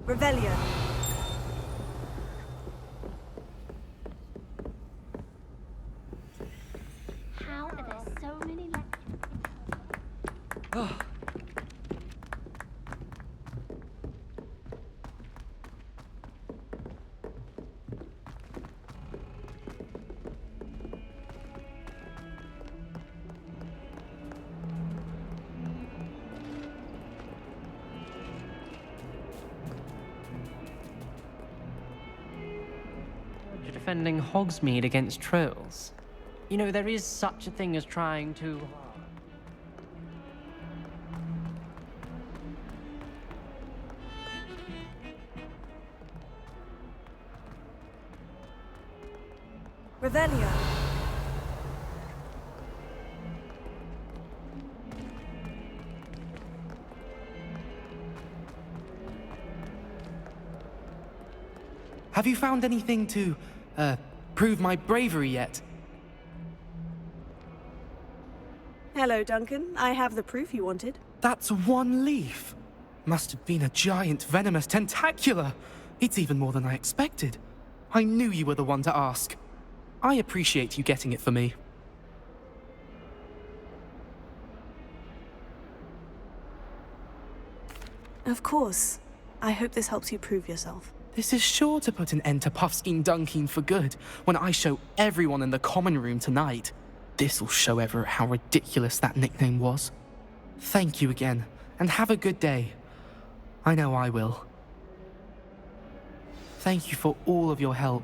Revelio. How are there so many Oh, You're defending Hogsmeade against trolls. You know, there is such a thing as trying too hard. Revelio. have you found anything to, prove my bravery yet? Hello, Duncan. I have the proof you wanted. That's one leaf. Must have been a giant venomous tentacula. It's even more than I expected. I knew you were the one to ask. I appreciate you getting it for me. Of course. I hope this helps you prove yourself. This is sure to put an end to Puffskein Dunkin for good when I show everyone in the common room tonight. This'll show Everett how ridiculous that nickname was. Thank you again, and have a good day. I know I will. Thank you for all of your help.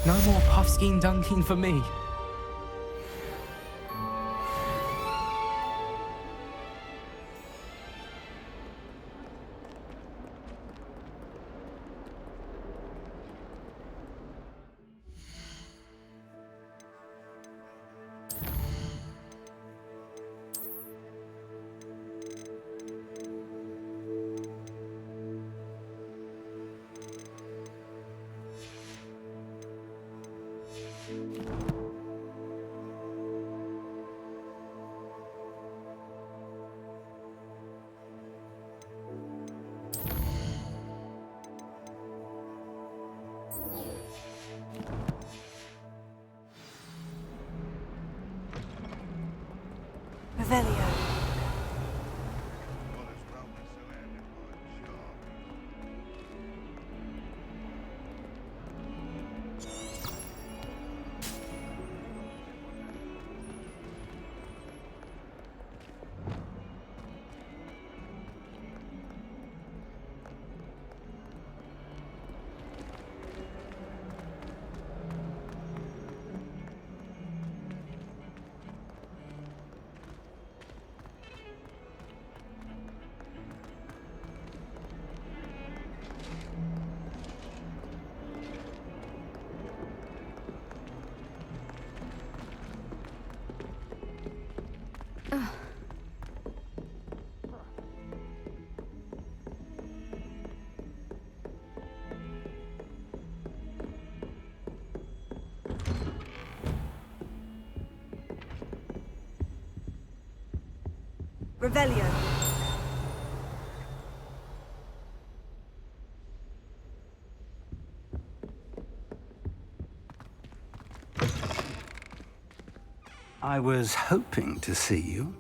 No more Puffskein Dunkin for me. Revelio. Revelio. I was hoping to see you.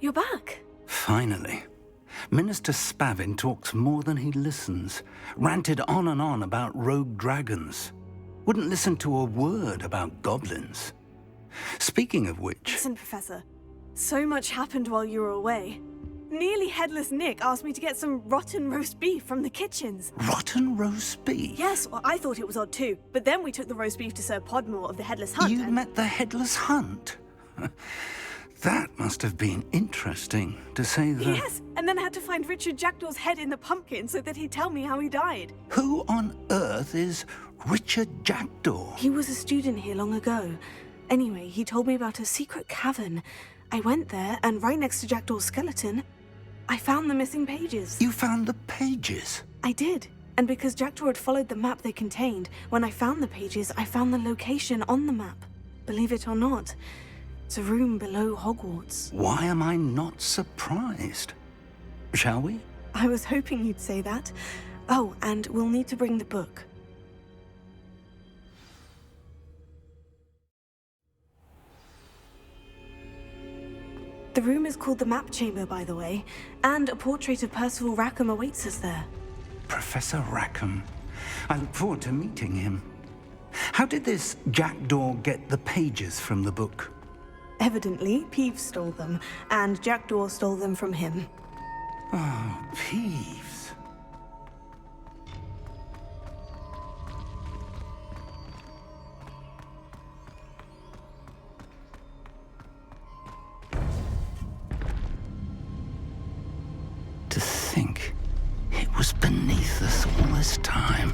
You're back. Finally. Minister Spavin talks more than he listens. Ranted on and on about rogue dragons. Wouldn't listen to a word about goblins. Speaking of which... Listen, Professor. So much happened while you were away. Nearly Headless Nick asked me to get some rotten roast beef from the kitchens. Rotten roast beef? Yes, well, I thought it was odd too. But then we took the roast beef to Sir Podmore of the Headless Hunt. You met the Headless Hunt? That must have been interesting, to say the... Yes, and then I had to find Richard Jackdaw's head in the pumpkin so that he'd tell me how he died. Who on earth is Richard Jackdaw? He was a student here long ago. Anyway, he told me about a secret cavern. I went there, and right next to Jackdaw's skeleton, I found the missing pages. You found the pages? I did. And because Jackdaw had followed the map they contained, when I found the pages, I found the location on the map. Believe it or not, it's a room below Hogwarts. Why am I not surprised? Shall we? I was hoping you'd say that. Oh, and we'll need to bring the book. The room is called the Map Chamber, by the way, and a portrait of Percival Rackham awaits us there. Professor Rackham. I look forward to meeting him. How did this jackdaw get the pages from the book? Evidently, Peeves stole them, and Jackdaw stole them from him. Oh, Peeves. To think it was beneath us all this time.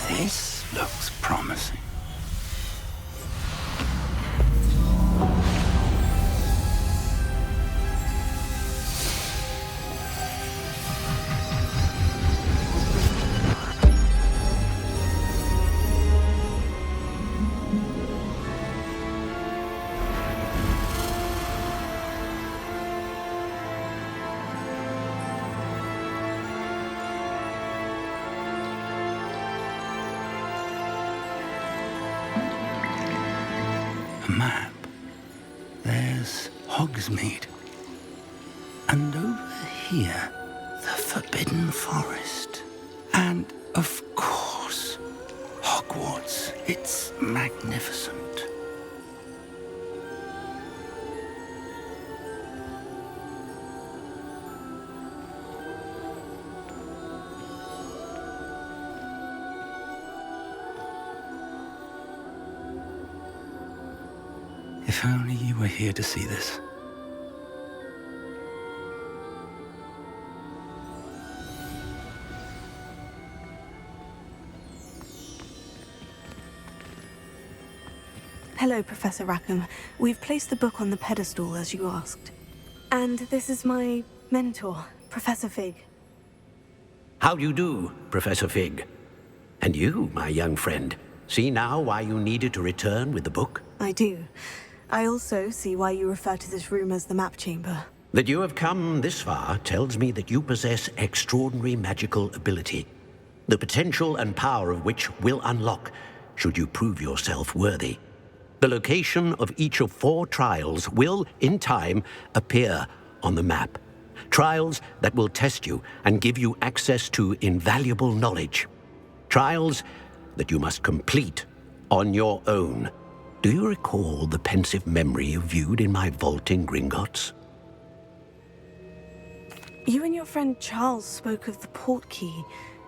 This looks promising. A map. There's Hogsmeade. And over here, the Forbidden Forest. And, of course, Hogwarts. It's magnificent. If only you were here to see this. Hello, Professor Rackham. We've placed the book on the pedestal, as you asked. And this is my mentor, Professor Fig. How do you do, Professor Fig? And you, my young friend, see now why you needed to return with the book? I do. I also see why you refer to this room as the Map Chamber. That you have come this far tells me that you possess extraordinary magical ability, the potential and power of which will unlock should you prove yourself worthy. The location of each of 4 trials will, in time, appear on the map. Trials that will test you and give you access to invaluable knowledge. Trials that you must complete on your own. Do you recall the pensive memory you viewed in my vault in Gringotts? You and your friend Charles spoke of the portkey,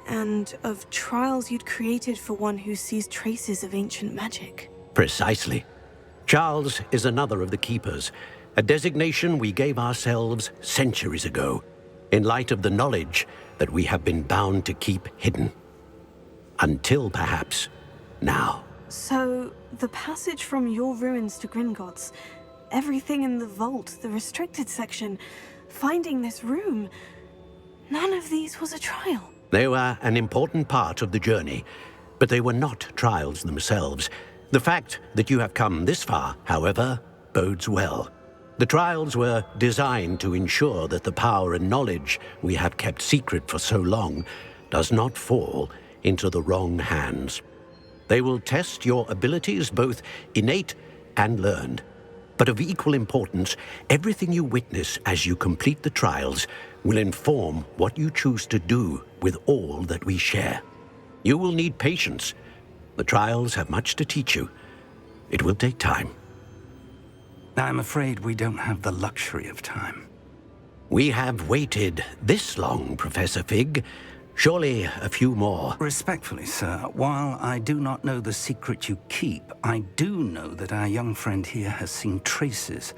and of trials you'd created for one who sees traces of ancient magic. Precisely. Charles is another of the Keepers, a designation we gave ourselves centuries ago, in light of the knowledge that we have been bound to keep hidden. Until, perhaps, now. So, the passage from your ruins to Gringotts, everything in the vault, the restricted section, finding this room, none of these was a trial. They were an important part of the journey, but they were not trials themselves. The fact that you have come this far, however, bodes well. The trials were designed to ensure that the power and knowledge we have kept secret for so long does not fall into the wrong hands. They will test your abilities, both innate and learned. But of equal importance, everything you witness as you complete the trials will inform what you choose to do with all that we share. You will need patience. The trials have much to teach you. It will take time. I'm afraid we don't have the luxury of time. We have waited this long, Professor Fig. Surely a few more. Respectfully, sir, while I do not know the secret you keep, I do know that our young friend here has seen traces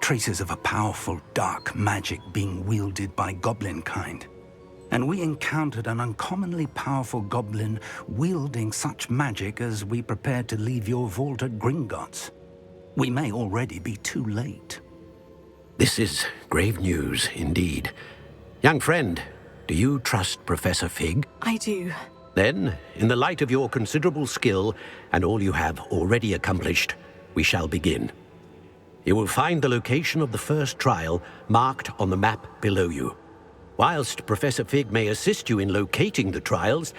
traces of a powerful dark magic being wielded by goblin kind. And we encountered an uncommonly powerful goblin wielding such magic as we prepared to leave your vault at Gringotts. We may already be too late. This is grave news indeed. Young friend, do you trust Professor Fig? I do. Then, in the light of your considerable skill and all you have already accomplished, we shall begin. You will find the location of the first trial marked on the map below you. Whilst Professor Fig may assist you in locating the trials,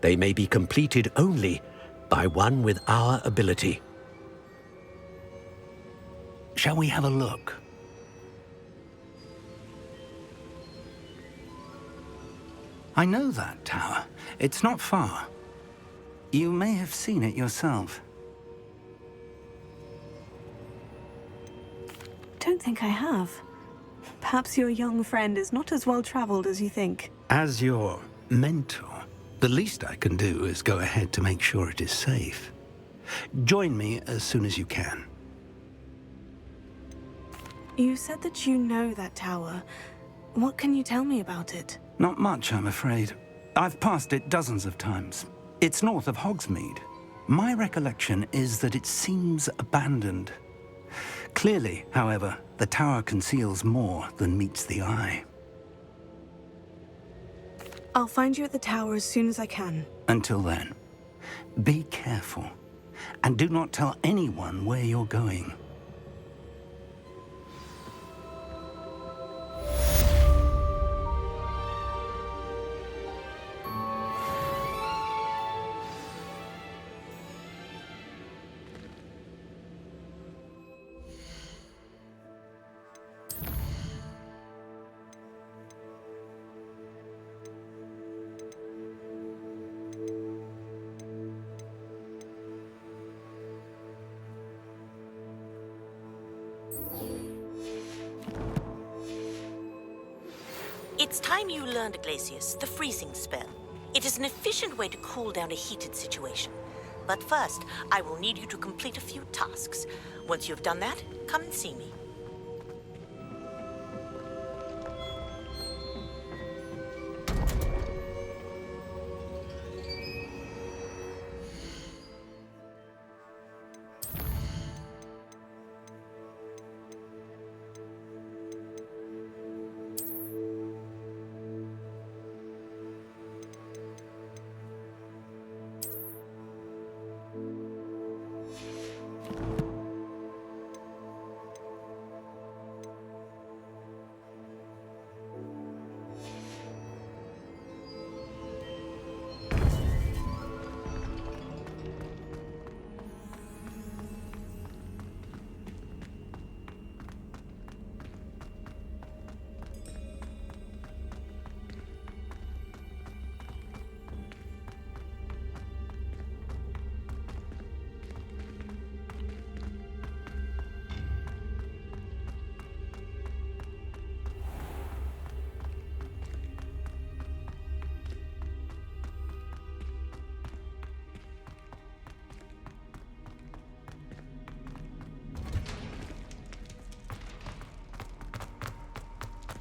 they may be completed only by one with our ability. Shall we have a look? I know that tower. It's not far. You may have seen it yourself. Don't think I have. Perhaps your young friend is not as well traveled as you think. As your mentor, the least I can do is go ahead to make sure it is safe. Join me as soon as you can. You said that you know that tower. What can you tell me about it? Not much, I'm afraid. I've passed it dozens of times. It's north of Hogsmeade. My recollection is that it seems abandoned. Clearly, however, the tower conceals more than meets the eye. I'll find you at the tower as soon as I can. Until then, be careful, and do not tell anyone where you're going. It's time you learned, Glacius, the freezing spell. It is an efficient way to cool down a heated situation. But first, I will need you to complete a few tasks. Once you've done that, come and see me.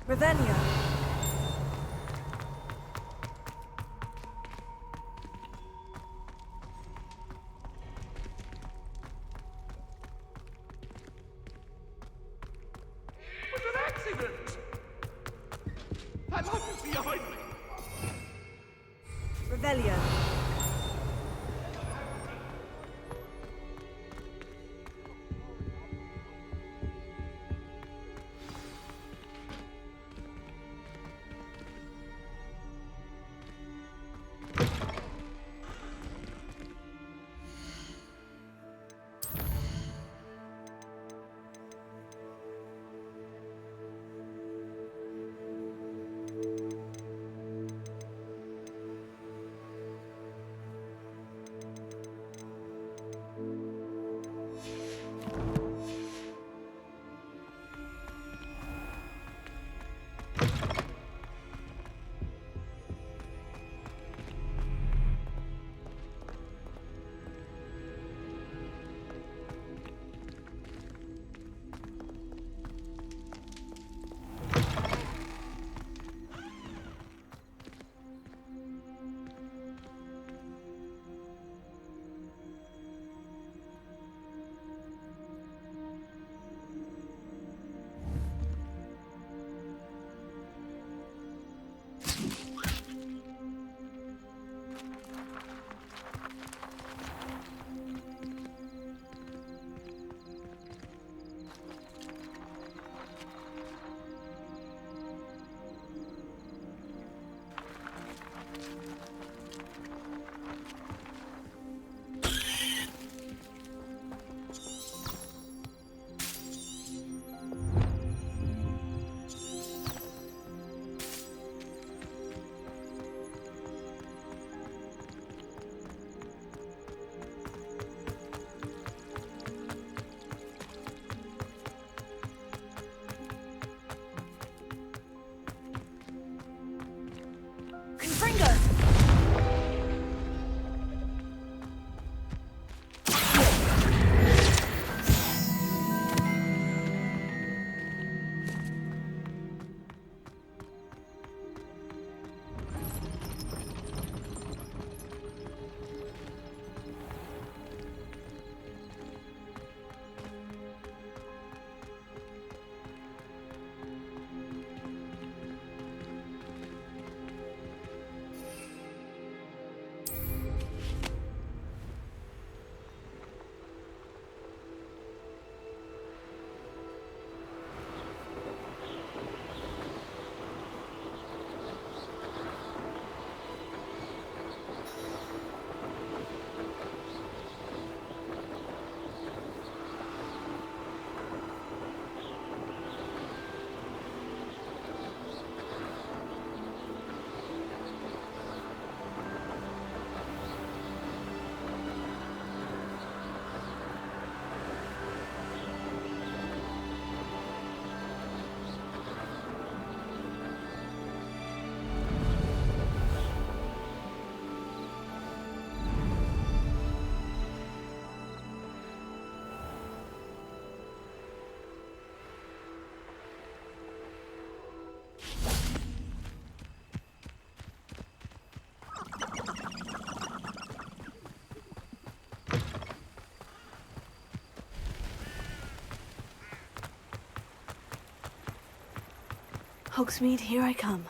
Revelio. Was an accident! That lock is behind me! Revelio. Hogsmeade, here I come.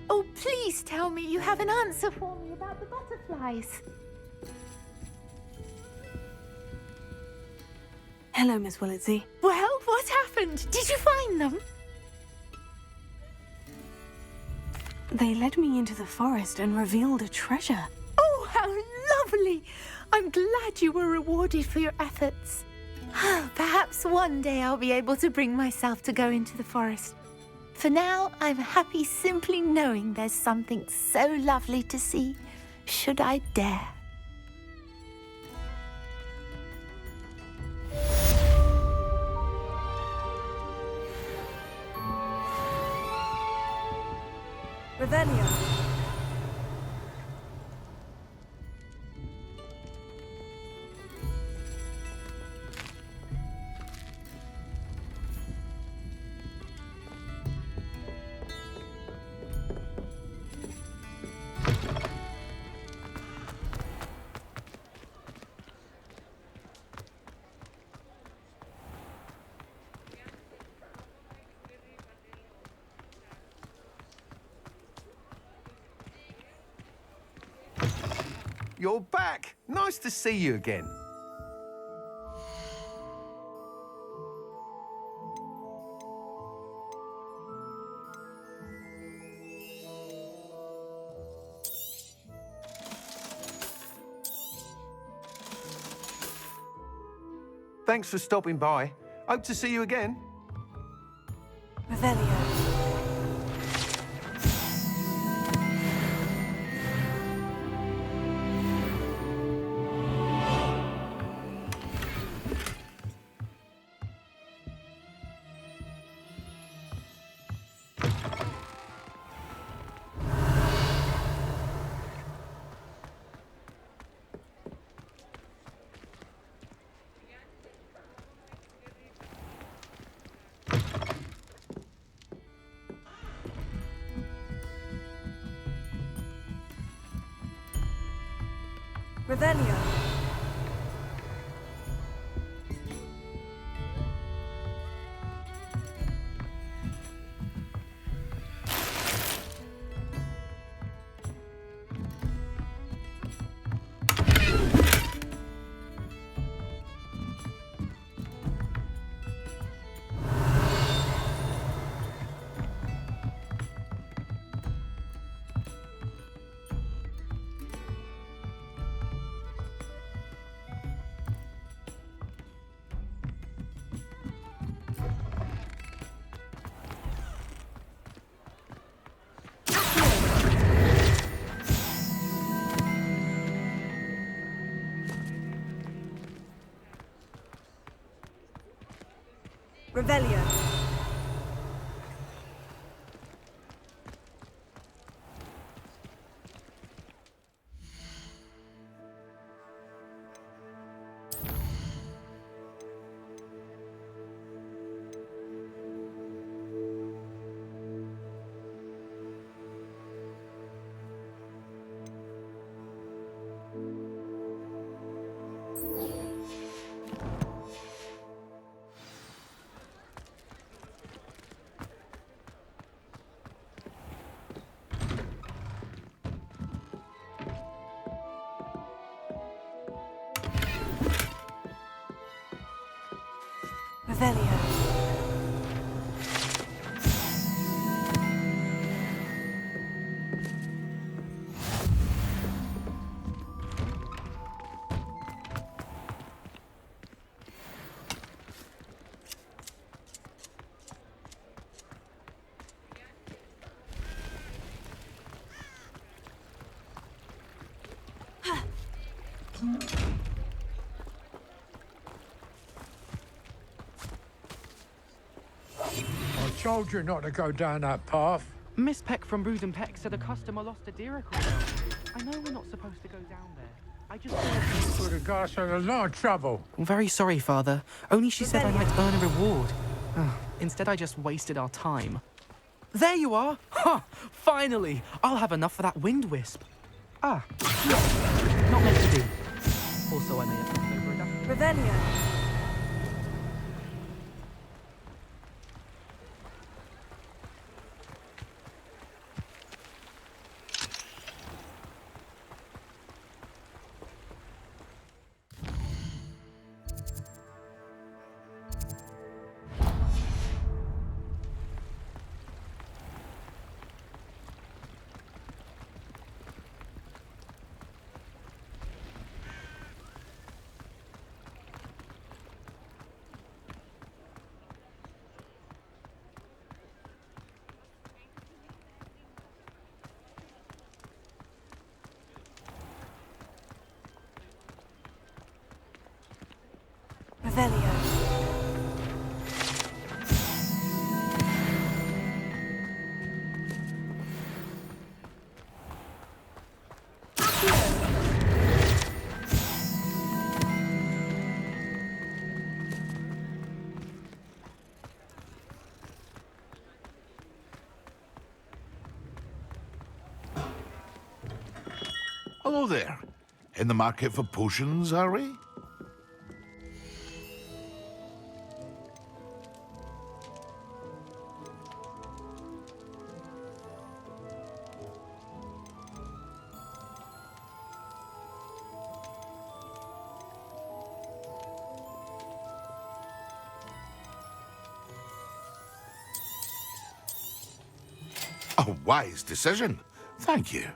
Oh, please tell me you have an answer for me about the butterflies. Hello, Miss Willitsey. Well, what happened? Did you find them? They led me into the forest and revealed a treasure. Oh, how lovely! I'm glad you were rewarded for your efforts. Perhaps one day I'll be able to bring myself to go into the forest. For now, I'm happy simply knowing there's something so lovely to see, should I dare. Revelio. You're back. Nice to see you again. Thanks for stopping by. Hope to see you again. Revelio. Revelio. Revelio. Revelio. I told you not to go down that path. Miss Peck from Booth and Peck said a customer lost a deer across. I know we're not supposed to go down there. I just thought... Put the guys in a lot of trouble. I'm very sorry, Father. Only she said I might earn a reward. Instead, I just wasted our time. There you are! Ha! Finally! I'll have enough for that wind wisp. Ah, look. Not meant to be. Also, I may have knocked over a duck. Revelio. Revelio. Hello there. In the market for potions, are we? A wise decision. Thank you.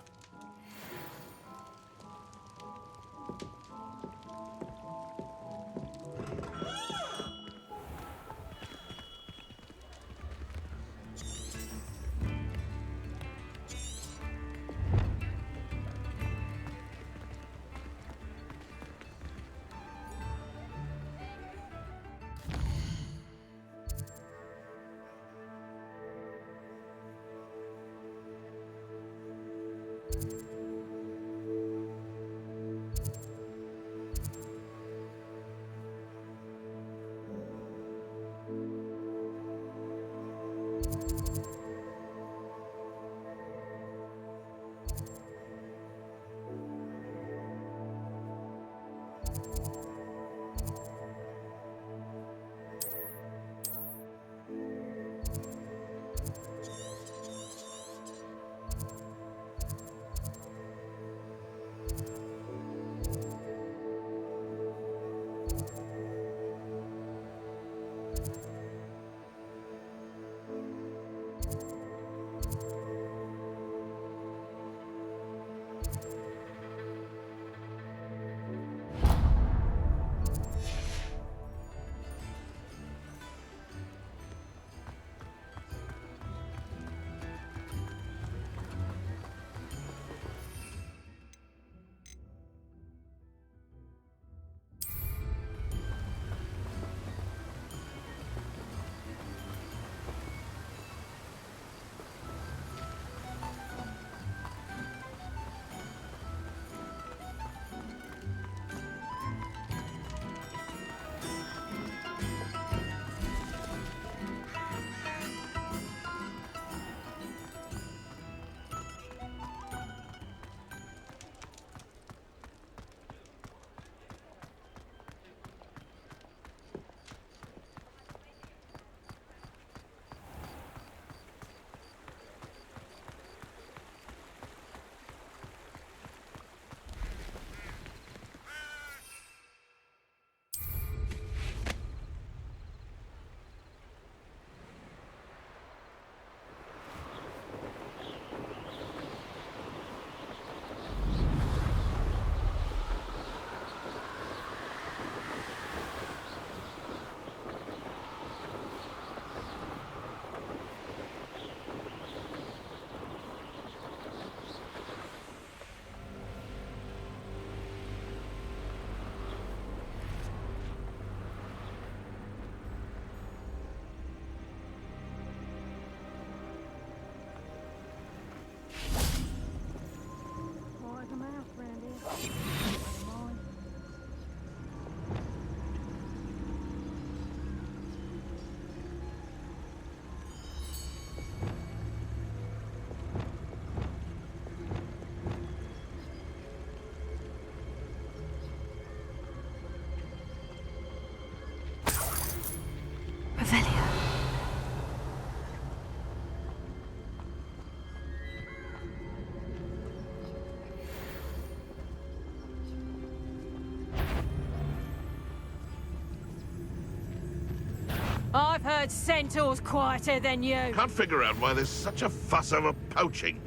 I've heard centaurs quieter than you. Can't figure out why there's such a fuss over poaching.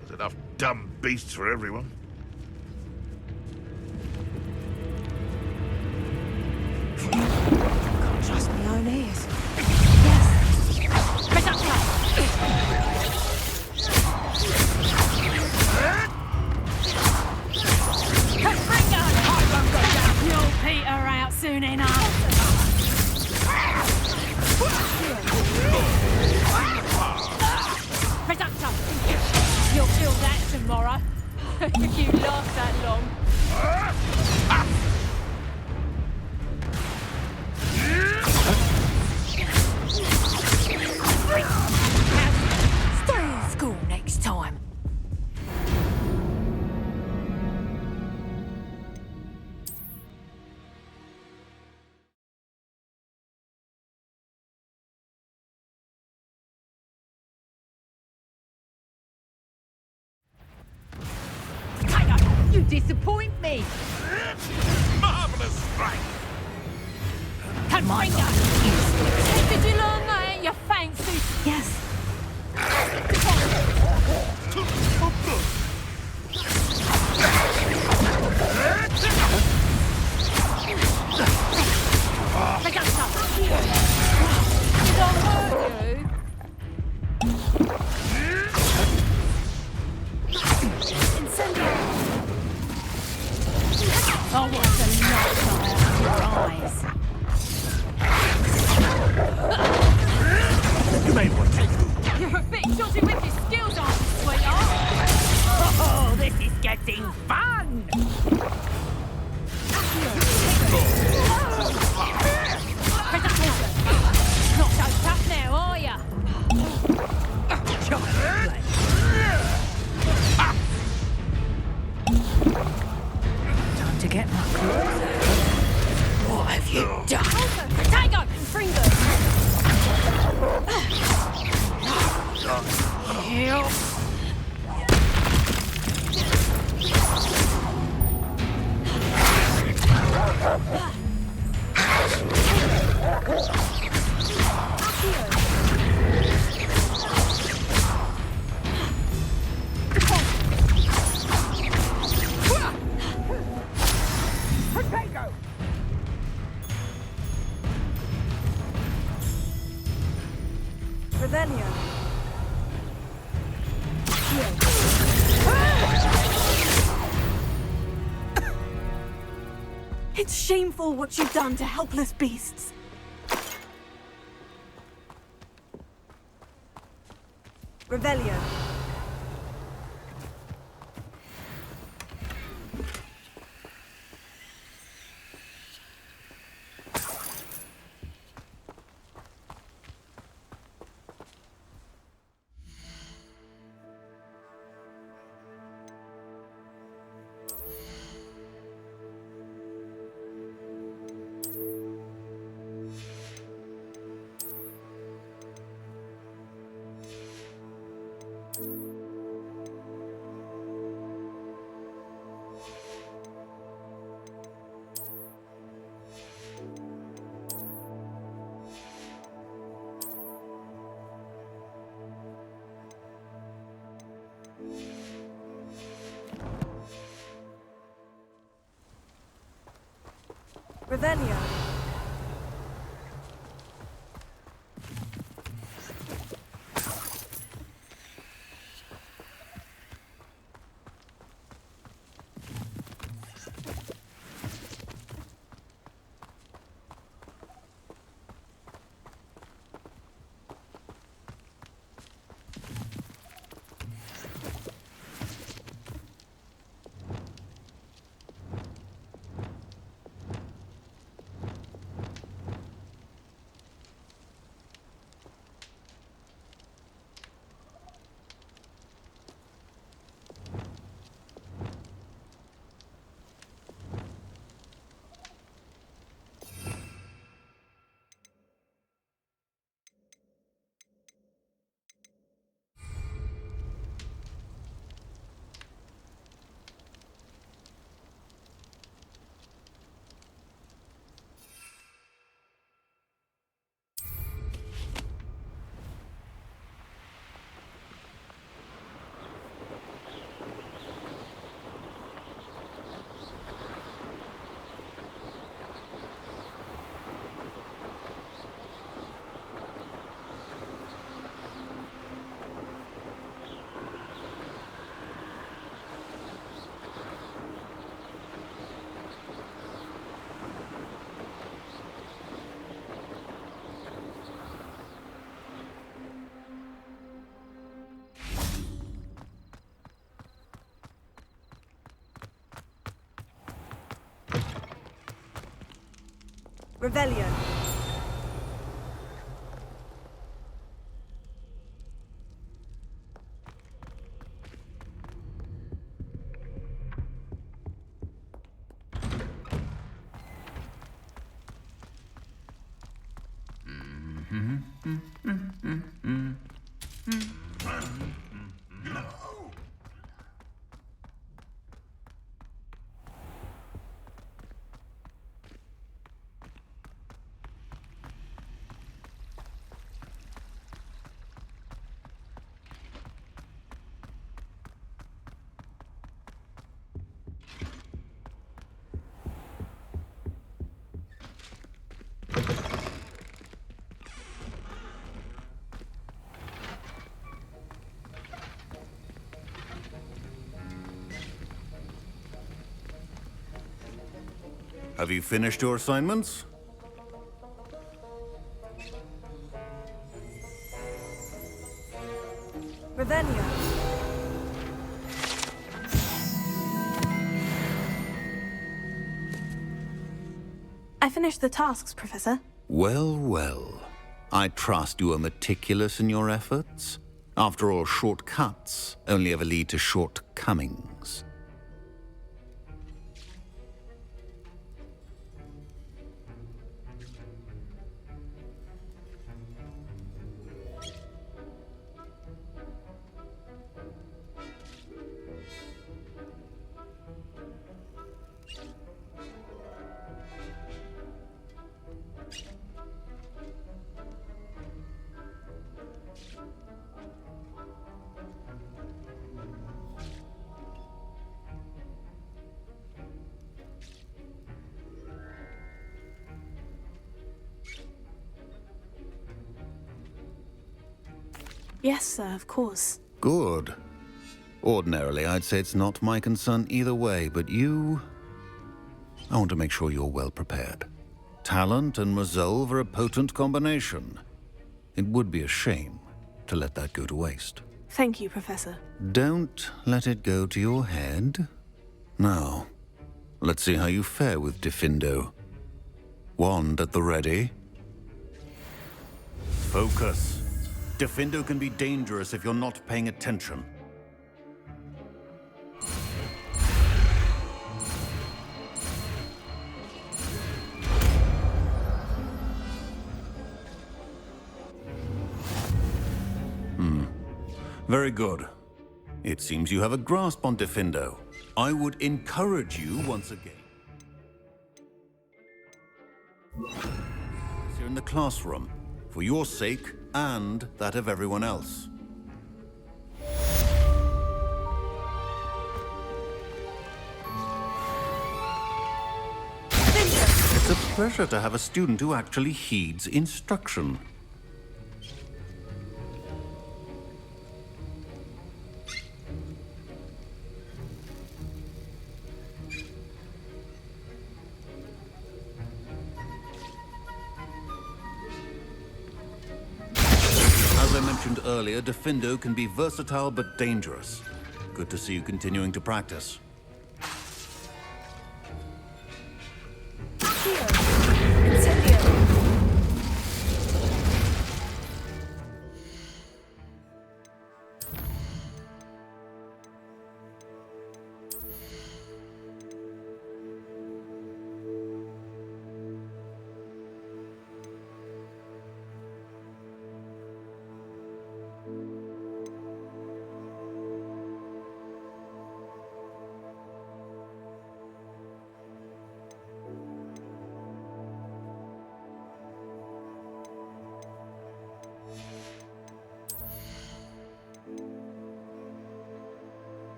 There's enough dumb beasts for everyone. Can't trust my own ears. You'll peter out soon enough. Presumption! You'll feel that tomorrow. If you last that long. Stay in school next time. You disappoint me! Marvelous strike! Come on, did you learn that in your fancy? Yes. Did I hurt you? I want the light out of your eyes. You may want to. You're a bit shotty with your skills, aren't you, sweetheart? Oh, this is getting fun! Not so tough now, are ya? Time to get my claws. What have you done? Tango! Fringers! Help! Revelio. It's shameful what you've done to helpless beasts. Revelio. Revelio. Revelio. Have you finished your assignments? Revelio. I finished the tasks, Professor. Well, well. I trust you are meticulous in your efforts. After all, shortcuts only ever lead to shortcomings. Yes, sir, of course. Good. Ordinarily, I'd say it's not my concern either way, but you... I want to make sure you're well prepared. Talent and resolve are a potent combination. It would be a shame to let that go to waste. Thank you, Professor. Don't let it go to your head. Now, let's see how you fare with Diffindo. Wand at the ready. Focus. Diffindo can be dangerous if you're not paying attention. Very good. It seems you have a grasp on Diffindo. I would encourage you once again. Here in the classroom, for your sake and that of everyone else. It's a pleasure to have a student who actually heeds instruction. As I mentioned earlier, Diffindo can be versatile but dangerous. Good to see you continuing to practice.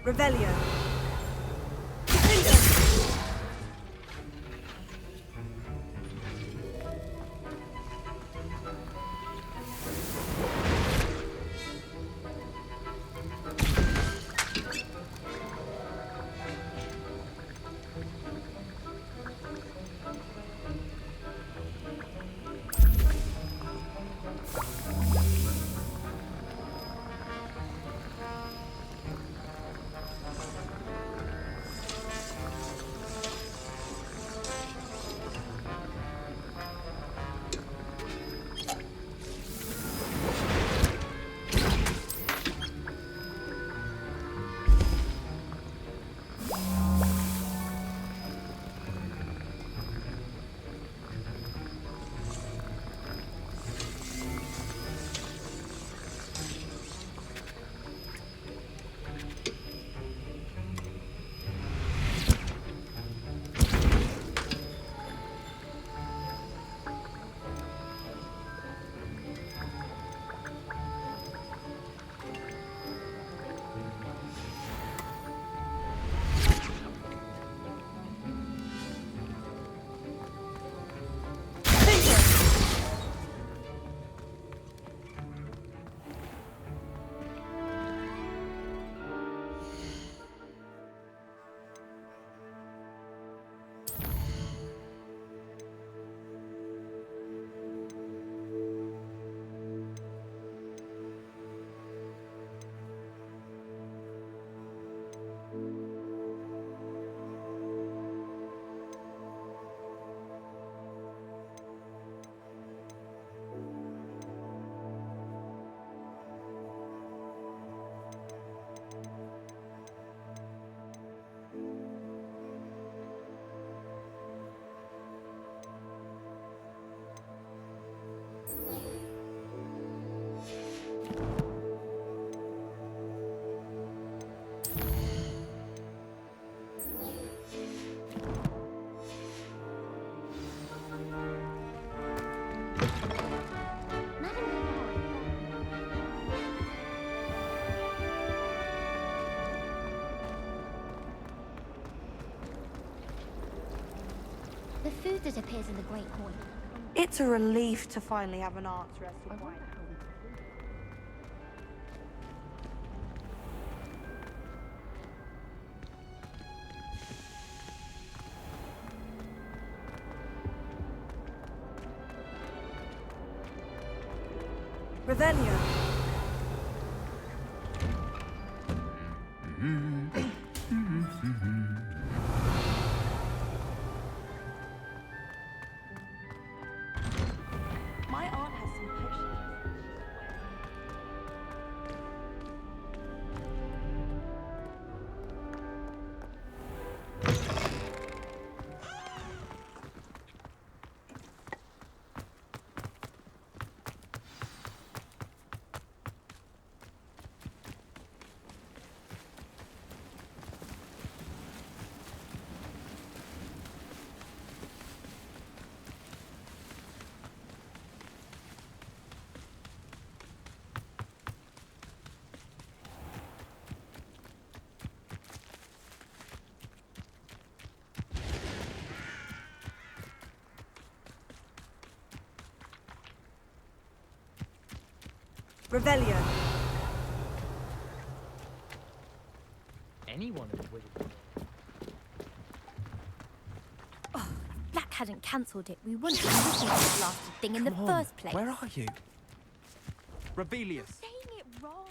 Revelio. The food that appears in the Great Hall. It's a relief to finally have an answer as to why. Revelio. My aunt has some potions. Revelio. Anyone who would. Oh, if Black hadn't cancelled it, we wouldn't have listened to this blasted thing in the first place. Where are you? Rebellious. Saying it wrong.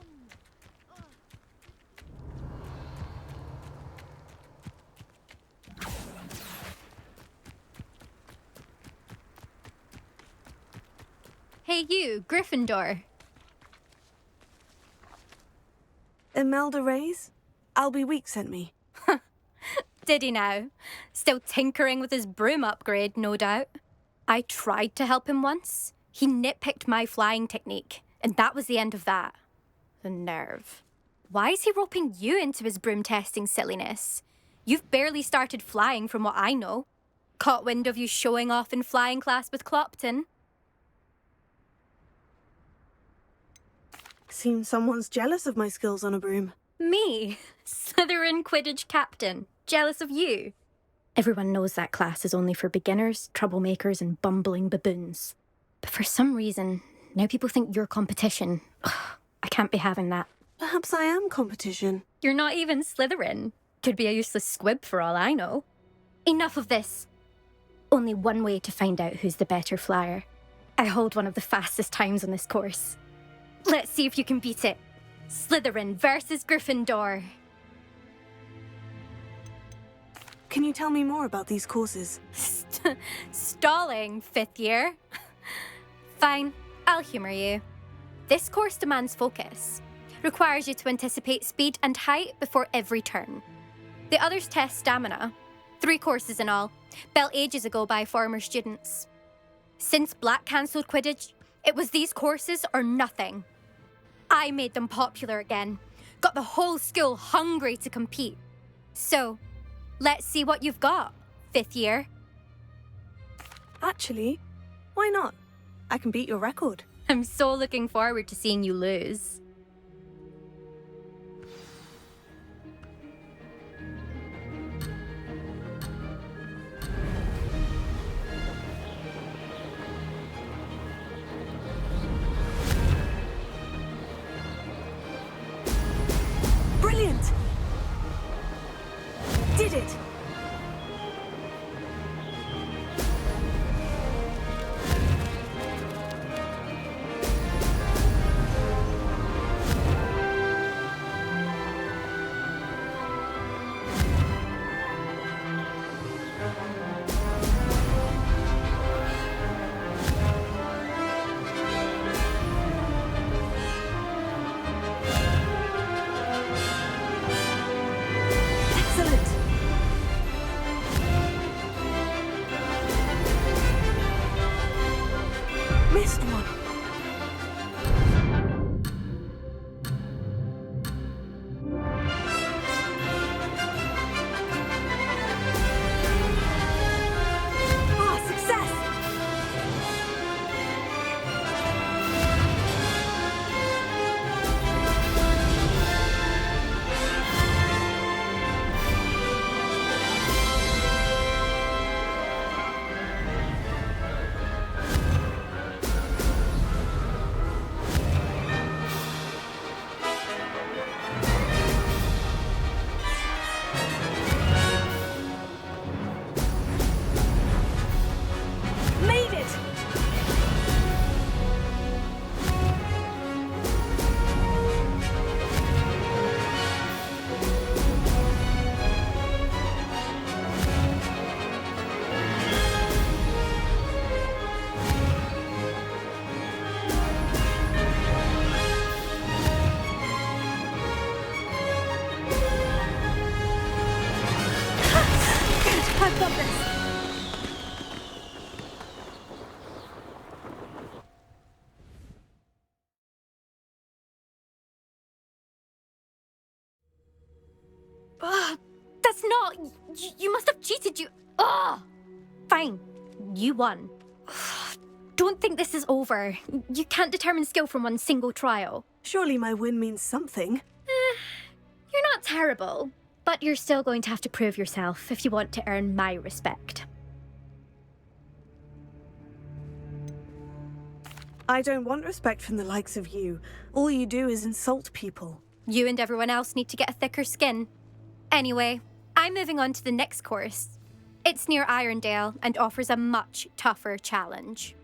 Hey you, Gryffindor. Imelda Reyes? Albie Week sent me. Did he now? Still tinkering with his broom upgrade, no doubt. I tried to help him once. He nitpicked my flying technique, and that was the end of that. The nerve. Why is he roping you into his broom testing silliness? You've barely started flying from what I know. Caught wind of you showing off in flying class with Clopton. Seems someone's jealous of my skills on a broom. Me, Slytherin Quidditch captain. Jealous of you. Everyone knows that class is only for beginners, troublemakers, and bumbling baboons. But for some reason, now people think you're competition. Ugh, I can't be having that. Perhaps I am competition. You're not even Slytherin. Could be a useless squib for all I know. Enough of this. Only one way to find out who's the better flyer. I hold one of the fastest times on this course. Let's see if you can beat it. Slytherin versus Gryffindor. Can you tell me more about these courses? Stalling, 5th year? Fine, I'll humour you. This course demands focus. Requires you to anticipate speed and height before every turn. The others test stamina. 3 courses in all, built ages ago by former students. Since Black cancelled Quidditch, it was these courses or nothing. I made them popular again, got the whole school hungry to compete. So, let's see what you've got, 5th year. Actually, why not? I can beat your record. I'm so looking forward to seeing you lose. Brilliant! Did it! Missed one. Ah, success! Made it! Good, I've got this. That's not... You must have cheated, you... Ugh! Fine. You won. Don't think this is over. You can't determine skill from one single trial. Surely my win means something. You're not terrible, but you're still going to have to prove yourself if you want to earn my respect. I don't want respect from the likes of you. All you do is insult people. You and everyone else need to get a thicker skin. Anyway, I'm moving on to the next course. It's near Irondale and offers a much tougher challenge.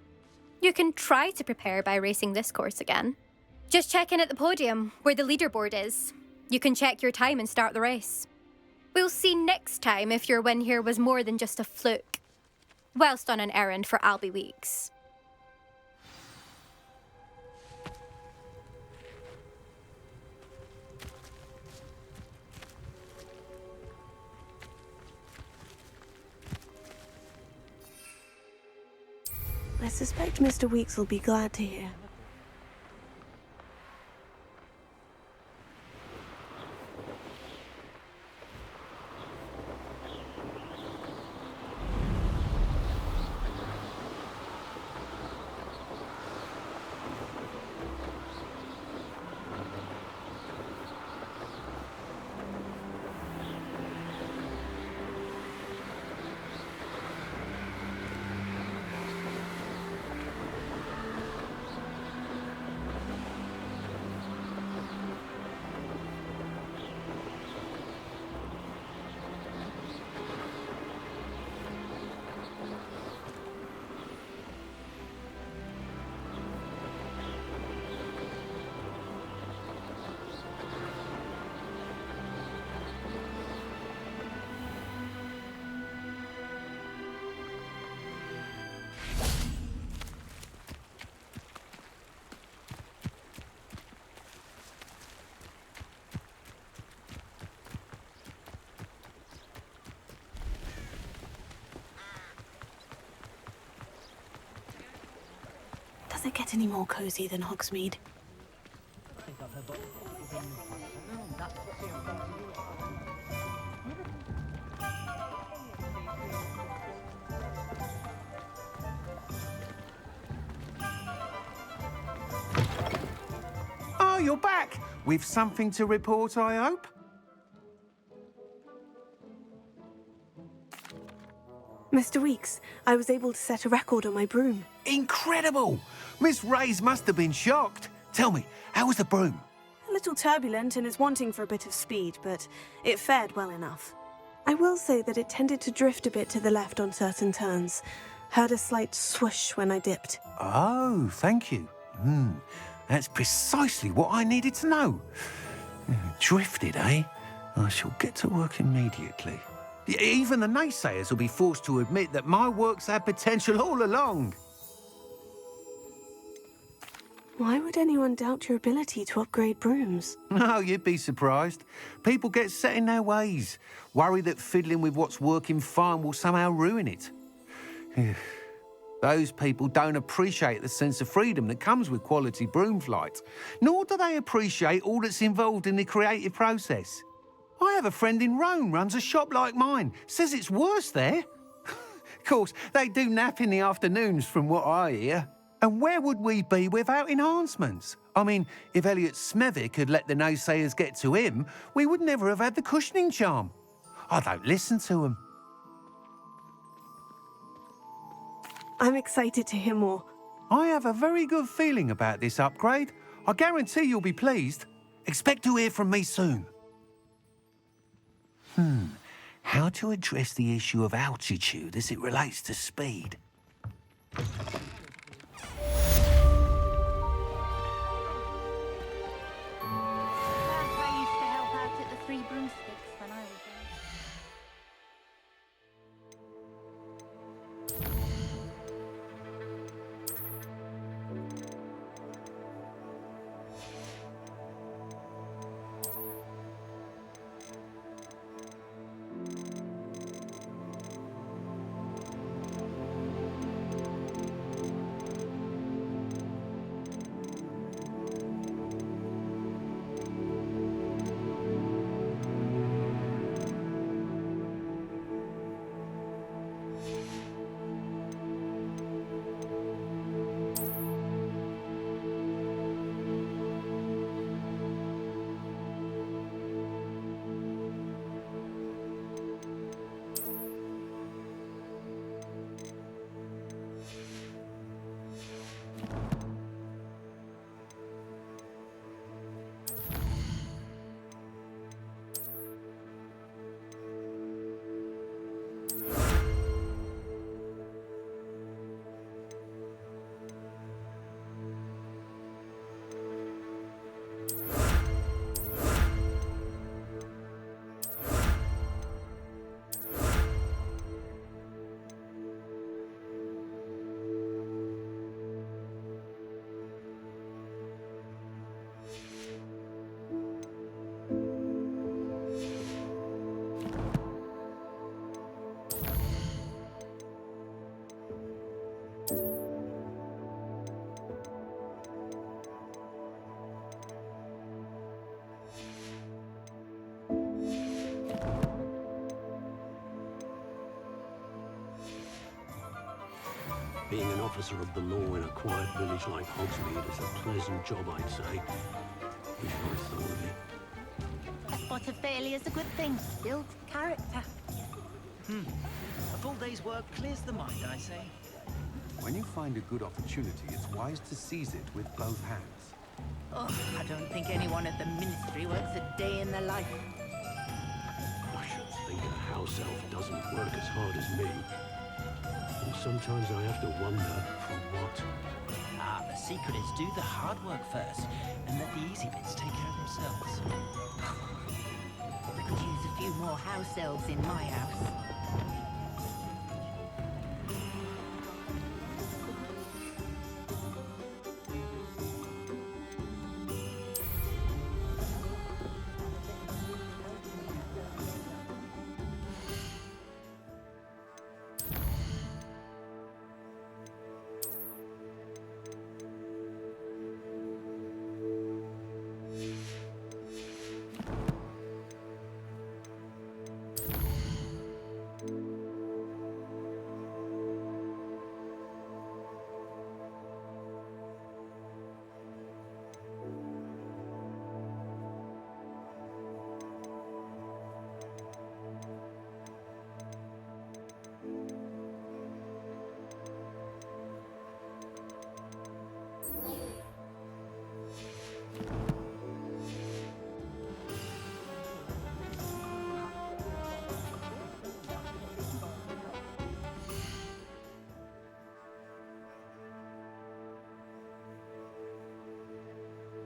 You can try to prepare by racing this course again. Just check in at the podium, where the leaderboard is. You can check your time and start the race. We'll see next time if your win here was more than just a fluke. Whilst on an errand for Albie Weeks. I suspect Mr. Weeks will be glad to hear. Does it get any more cozy than Hogsmeade? Oh, you're back! With something to report, I hope? Mr. Weeks, I was able to set a record on my broom. Incredible! Miss Reyes must have been shocked. Tell me, how was the broom? A little turbulent and is wanting for a bit of speed, but it fared well enough. I will say that it tended to drift a bit to the left on certain turns. Heard a slight swoosh when I dipped. Oh, thank you. That's precisely what I needed to know. Drifted, eh? I shall get to work immediately. Even the naysayers will be forced to admit that my work's had potential all along. Why would anyone doubt your ability to upgrade brooms? No, you'd be surprised. People get set in their ways, worry that fiddling with what's working fine will somehow ruin it. Those people don't appreciate the sense of freedom that comes with quality broom flight, nor do they appreciate all that's involved in the creative process. I have a friend in Rome runs a shop like mine, says it's worse there. Of course, they do nap in the afternoons from what I hear. And where would we be without enhancements? I mean, if Elliot Smethwick had let the naysayers get to him, we would never have had the cushioning charm. I don't listen to them. I'm excited to hear more. I have a very good feeling about this upgrade. I guarantee you'll be pleased. Expect to hear from me soon. How to address the issue of altitude as it relates to speed? I used to help out at the Three Broomsticks when I was young. Being an officer of the law in a quiet village like Hogsmeade is a pleasant job, I'd say. If I thought of it. A spot of failure's a good thing. Builds character. A full day's work clears the mind, I say. When you find a good opportunity, it's wise to seize it with both hands. Oh, I don't think anyone at the Ministry works a day in their life. I should think a house elf doesn't work as hard as me. And sometimes I have to wonder for what. The secret is do the hard work first, and let the easy bits take care of themselves. We could use a few more house elves in my house.